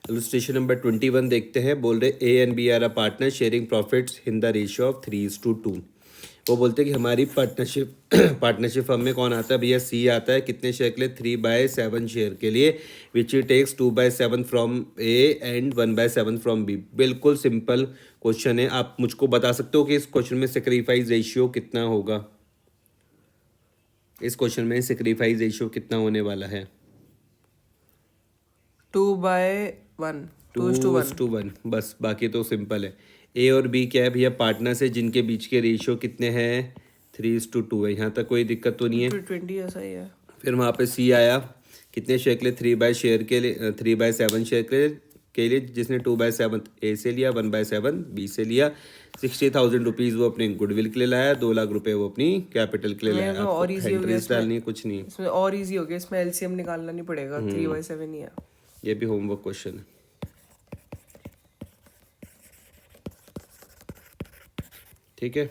Illustration number 21 देखते हैं। बोल रहे A and B are a partner sharing profits in the ratio of 3:2। वो बोलते हैं कि हमारी पार्टनरशिप पार्टनरशिप फर्म में कौन आता है भैया, सी आता है। कितने शेयर के लिए? 3/7 शेयर के लिए, which he takes 2/7 from A and 1/7 from B. बिल्कुल सिंपल क्वेश्चन है। आप मुझको बता सकते हो कि इस क्वेश्चन में सेक्रीफाइस रेशियो कितना होगा? इस क्वेश्चन में सेक्रीफाइस रेशियो कितना होने वाला है? 2/1, 2:1। 2:1। बस, बाकी तो सिंपल है। ए और बी क्या है भैया? पार्टनर्स है जिनके बीच के रेशियो कितने हैं? 3:2 है। यहाँ तक कोई दिक्कत तो नहीं है। 20 ऐसा ही है। फिर वहाँ पे सी आया। कितने शेयर के लिए? 3/7 शेयर के लिए जिसने 2/7 ए से लिया, 1/7 बी से लिया। 60,000 रुपीज़ वो अपने गुडविल के लिए लाया, 2 लाख रुपए वो अपनी कैपिटल के लिए लाया। और इजी हो गया एंट्रीज डालनी है, कुछ नहीं। इसमें और इजी हो गया, इसमें एलसीएम निकालना नहीं पड़ेगा, 3/7 ही है। ये भी होमवर्क क्वेश्चन है। ठीक है,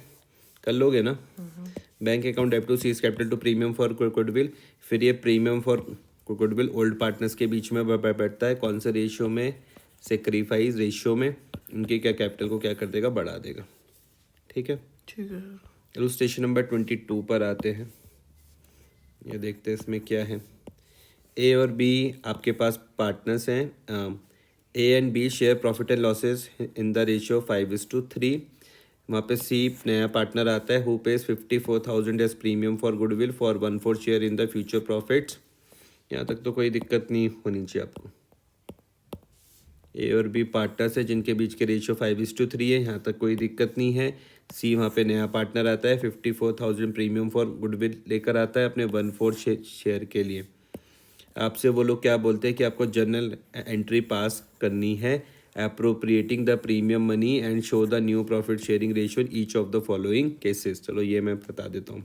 कर लोगे ना? Bank account debit to C's capital to premium for goodwill. फिर ये premium for goodwill old partners के बीच में बैठता है। कौन से रेशियो में? सेक्रीफाइस रेशियो में। उनके क्या कैपिटल को क्या कर देगा? बढ़ा देगा। ठीक है, ठीक है। इलस्ट्रेशन नंबर 22 पर आते हैं। ये देखते हैं इसमें क्या है। ए और बी आपके पास पार्टनर्स हैं। A and B share profit and losses in the ratio 5:3। वहाँ पे सी नया पार्टनर आता है, who pays 54,000 as premium for goodwill for 1/4 share in the future profits. यहाँ तक तो कोई दिक्कत नहीं होनी चाहिए आपको। ए और बी पार्टनर्स है जिनके बीच के रेशियो 5:3 है। यहाँ तक कोई दिक्कत नहीं है। सी वहाँ पे नया पार्टनर आता है, 54,000 प्रीमियम फॉर गुडविल लेकर आता है अपने 1/4 शेयर के लिए। आपसे वो लोग क्या बोलते हैं कि आपको जर्नल एंट्री पास करनी है, appropriating the premium money and show the new profit sharing ratio in each of the following cases. चलो ये मैं बता देता हूँ।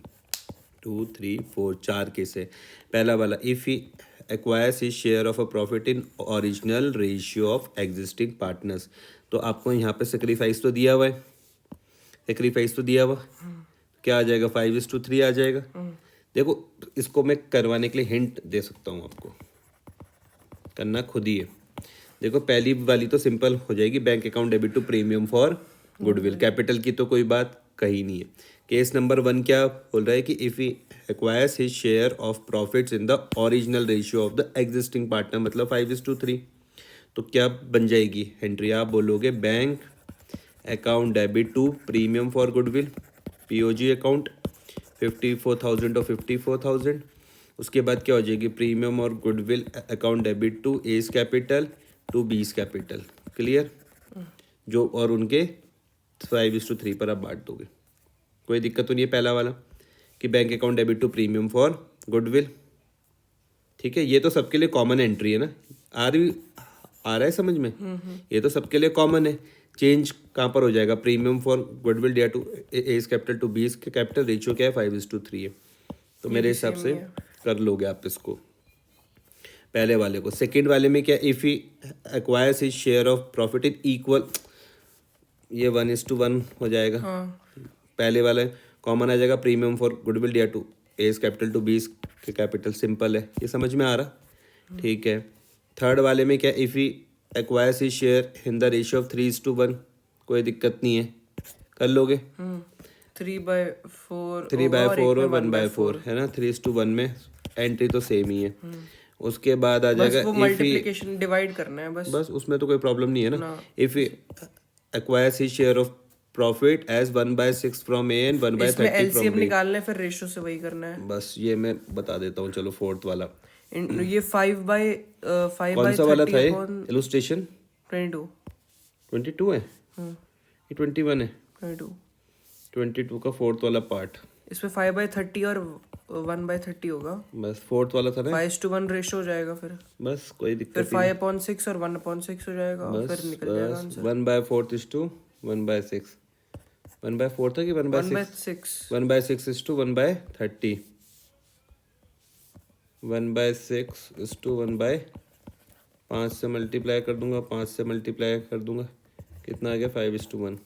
2, 3, 4, 4 केस है। पहला वाला, if he acquires his share of a profit in original ratio of existing partners. तो आपको यहाँ पे सेक्रीफाइस तो दिया हुआ है, सेक्रीफाइस तो दिया हुआ, क्या आ जाएगा? 5:3 आ जाएगा। देखो, इसको मैं करवाने के लिए हिंट दे सकता हूँ आपको, करना खुद ही है। देखो, पहली वाली तो सिंपल हो जाएगी, bank account debit to premium for goodwill. Capital की तो कोई बात कही नहीं है। केस नंबर 1 क्या बोल रहा है कि if he acquires his share of profits in the original ratio of the existing partner, मतलब 5:3। तो क्या बन जाएगी एंट्री? आप बोलोगे bank account debit to premium for goodwill, POG account 54,000 और 54,000। उसके बाद क्या हो जाएगी? प्रीमियम और goodwill account debit to A's capital to B's capital. Clear? जो और उनके 5:3 पर आप बांट दोगे। कोई दिक्कत तो नहीं है। पहला वाला कि bank account debit to premium for goodwill, ठीक है, ये तो सबके लिए कॉमन एंट्री है ना। आ रहा है समझ में? ये तो सबके लिए कॉमन है। चेंज कहाँ पर हो जाएगा? Premium for goodwill dear to A's capital to B's capital, ratio क्या है? 5:3 है। तो मेरे हिसाब से कर लोगे आप इसको, पहले वाले को। सेकंड वाले में क्या? If he acquires his share of profit in equal, ये 1:1 हो जाएगा। पहले वाला कॉमन आ जाएगा, premium for goodwill dear to A's capital to B's के कैपिटल। सिंपल है, ये समझ में आ रहा? ठीक है। थर्ड वाले में क्या? If he acquires his share in the ratio of 3:1, कोई दिक्कत नहीं है, कर लोगे। 3/4 3/4 और 1/4 है ना। 3:1 में एंट्री तो सेम ही है। उसके बाद आ जाएगा, वो मल्टीप्लिकेशन डिवाइड करना है बस उसमें तो कोई प्रॉब्लम नहीं है ना। If acquires his share of profit as 1/6 from A and 1/30 LCM from B. निकालना है, फिर रेशियो से वही करना है। बस ये मैं बता देता हूँ। चलो फोर्थ वाला ये 5/5 कौन सा वाला था? इलस्ट्रेशन 22 22 है, ये 21 है। 22 का फोर्थ वाला पार्ट, इसमें 5/30 और 1/30 होगा। बस फोर्थ वाला था ना। 5:1 रेशो हो जाएगा फिर। बस कोई दिक्कत फिर 5/6 और 1/6 हो जाएगा, फिर निकल जाएगा आंसर। 1/4 is to 1/6। 1/4 था कि 1/6? 1/6 is to 1/30। 1/6 is to 5 से मल्टीप्लाई कर दूंगा, 5 से मल्टीप्लाई कर दूंगा, कितना आ गया? 5:1।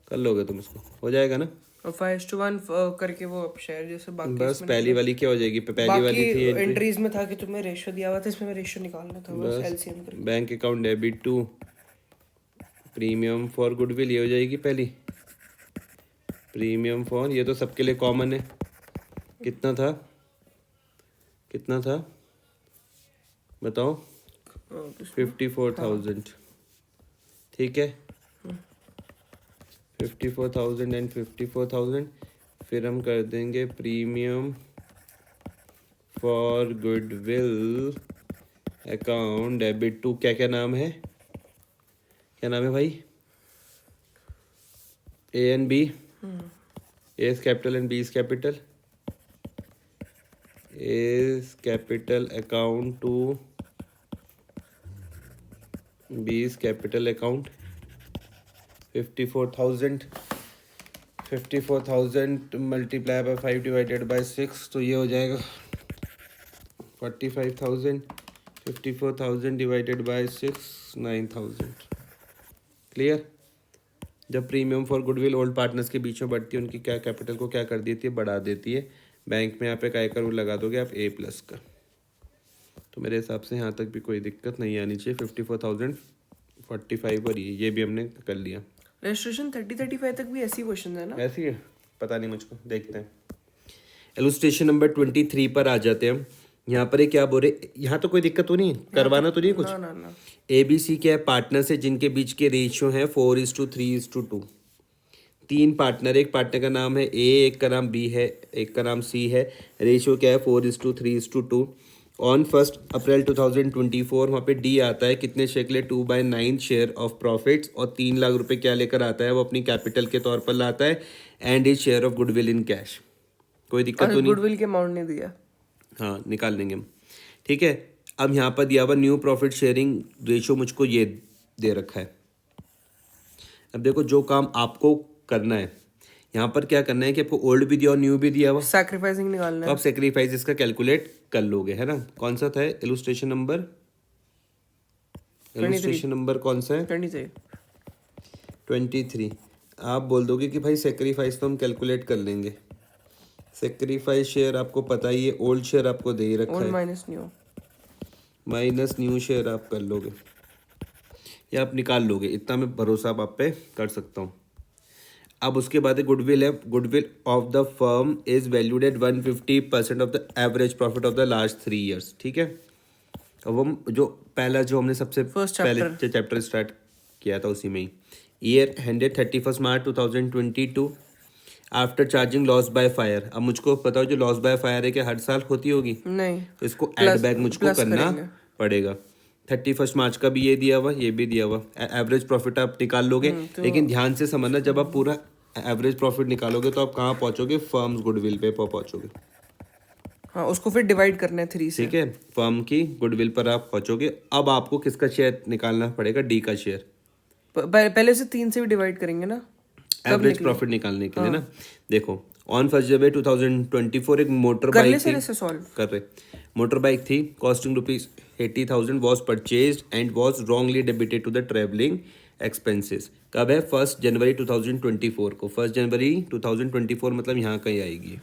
कर लोगे तुम इसको, हो जाएगा ना? और 5:1 करके वो अब शेयर जैसे बाकी बस इसमें पहली वाली क्या हो जाएगी, पहली बाकी वाली थी एंट्री। एंट्रीज में था कि तुम्हें रेशियो दिया हुआ था, इसमें रेशियो निकालना था बस, बस एलसीएम करके। Bank account debit to premium for goodwill, ये हो जाएगी पहली। प्रीमियम फॉर, ये तो सबके लिए कॉमन है। कितना था, कितना था बताओ? 54,000। ठीक है, 54,000 एंड 54,000। फिर हम कर देंगे premium for goodwill account debit to, क्या क्या नाम है, क्या नाम है भाई? A and B, A is capital and B is capital. A is capital account to B is capital account. 54,000, 54,000 multiply by 5 divided by 6, तो ये हो जाएगा 45,000। 54,000 डिवाइडेड बाय 6, 9,000। क्लियर? जब premium for goodwill old partners के बीच में बढ़ती है, उनकी क्या कैपिटल को क्या कर देती है, बढ़ा देती है। बैंक में यहाँ पे काय का रूल लगा दोगे आप, A+ का। तो मेरे हिसाब से यहाँ तक भी कोई दिक्कत नहीं आनी चाहिए। 54,000, 45 और ये भी हमने कर लिया। रजिस्ट्रेशन 30-35 तक भी ऐसी क्वेश्चन है ना? ऐसी है, पता नहीं मुझको, देखते हैं। इलस्ट्रेशन नंबर 23 पर आ जाते हैं हम। यहाँ पर ये क्या बोल रहे, यहाँ तो कोई दिक्कत तो नहीं है, करवाना तो नहीं है कुछ? ना ना ना। ABC क्या है, पार्टनर्स है जिनके बीच के रेशियो है 4:3:2। 3 पार्टनर, एक पार्टनर का नाम है A, एक का नाम B है, एक का नाम C है। रेशियो क्या है 4:3:2। ऑन 1 अप्रैल 2024 वहाँ पे D आता है कितने शेयर के लिए, 2/9 शेयर ऑफ प्रॉफिट्स, और 3 लाख रुपए क्या लेकर आता है वो अपनी कैपिटल के तौर पर लाता है, and is share of goodwill in cash. कोई दिक्कत तो नहीं? गुडविल के अमाउंट नहीं दिया। हाँ, निकाल लेंगे हम। ठीक है, अब यहाँ पर दिया हुआ न्यू प्रॉफिट शेयरिंग रेशियो मुझको ये दे रखा है। अब देखो जो काम आपको करना है, यहाँ पर क्या करना है कि आपको ओल्ड भी दिया और न्यू भी दिया हुआ, सैक्रिफाइसिंग निकालना तो है। आप सेक्रीफाइस इसका कैलकुलेट कर लोगे, है ना? कौन सा था इलस्ट्रेशन नंबर? इलस्ट्रेशन नंबर कौन सा है? 23। आप बोल दोगे कि भाई सेक्रीफाइस तो हम कैलकुलेट कर लेंगे। सेक्रीफाइस शेयर आपको पता ही है, ओल्ड शेयर आपको दे ही रखा ओल्ड है, minus new, minus new share आप कर लोगे या आप निकाल लोगे, इतना मैं भरोसा अब आप पे कर सकता हूँ। अब उसके बाद गुडविल है। Goodwill of the firm is valued at 150% of the average profit of the last 3 years। ठीक है, अब हम जो पहला जो हमने सबसे पहले चैप्टर स्टार्ट किया था उसी में ही, year ended 31 March 2022 after charging loss by fire. अब मुझको बताओ जो लॉस बाय फायर है कि हर साल होती होगी? नहीं, तो इसको ऐड बैक मुझको करना पड़ेगा। 31 मार्च का भी ये दिया हुआ, ये भी दिया हुआ। एवरेज प्रॉफिट आप निकाल लोगे, लेकिन ध्यान से समझना, जब आप पूरा एवरेज प्रॉफिट निकालोगे तो आप कहाँ पहुंचोगे, फर्म्स गुडविल पे पहुंचोगे। हाँ, उसको फिर डिवाइड करना है 3 से। ठीक है, फर्म की गुडविल पर आप पहुंचोगे। अब आपको किसका शेयर निकालना पड़ेगा? डी का शेयर। पहले से 3 से भी डिवाइड करेंगे ना एवरेज प्रॉफिट निकालने के लिए ना। देखो ऑन 1 July 2024 एक मोटर बाइक थी, कर रहे मोटर बाइक थी, costing ₹80,000 was purchase and was wrongly debited to the travelling expenses. कब है? 1 जनवरी 2024 को। 1 जनवरी 2024 मतलब यहाँ कहीं आएगी।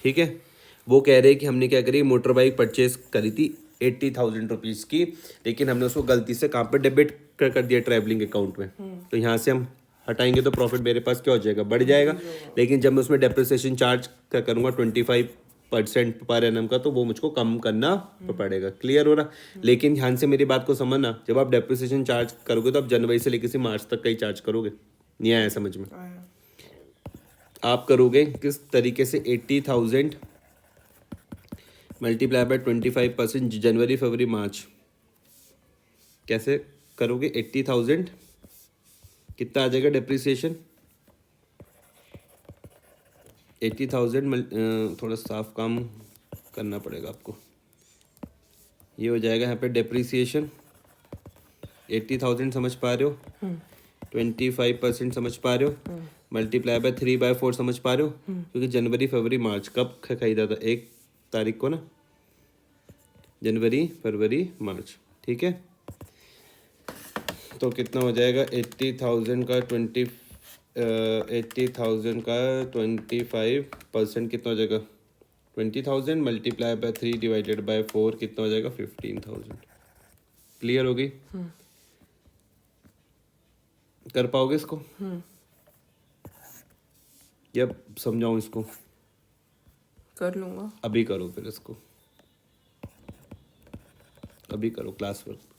ठीक है, वो कह रहे हैं कि हमने क्या करी, मोटर बाइक परचेज करी थी 80,000 रुपीज़ की, लेकिन हमने उसको गलती से कहाँ पर डेबिट कर दिया, ट्रैवलिंग अकाउंट में। तो यहाँ से हम हटाएंगे तो प्रॉफिट मेरे पास क्या हो जाएगा, बढ़ जाएगा। लेकिन जब मैं उसमें डेप्रिसिएशन चार्ज क्या करूँगा 25% पर एनम का, तो वो मुझको कम करना पड़ेगा। क्लियर हो रहा? लेकिन ध्यान से मेरी बात को समझना, जब आप डेप्रिसिएशन चार्ज करोगे तो आप जनवरी से लेकर मार्च तक का ही चार्ज करोगे। नहीं आया समझ में? आप करोगे किस तरीके से, 80,000 मल्टीप्लाई बाय 25% जनवरी फरवरी मार्च, कैसे करोगे? 80,000 कितना आ जाएगा डेप्रिसिएशन? 80,000 थोड़ा साफ काम करना पड़ेगा आपको। ये हो जाएगा यहाँ पे डेप्रिसिएशन 80,000, समझ पा रहे हो? 25% समझ पा रहे हो? मल्टीप्लाई बाय 3/4 समझ पा रहे हो? क्योंकि जनवरी फरवरी मार्च कब खरीदा था? 1 तारीख को ना, जनवरी फरवरी मार्च। ठीक है, तो कितना हो जाएगा 80,000 का 80,000 का 25% कितना हो जाएगा? 20,000 मल्टीप्लाई बाय 3 डिवाइडेड बाय 4 कितना हो जाएगा? 15,000। क्लियर होगी? कर पाओगे इसको या समझाऊं इसको? कर लूँगा। अभी करो फिर इसको, अभी करो क्लास वर्क।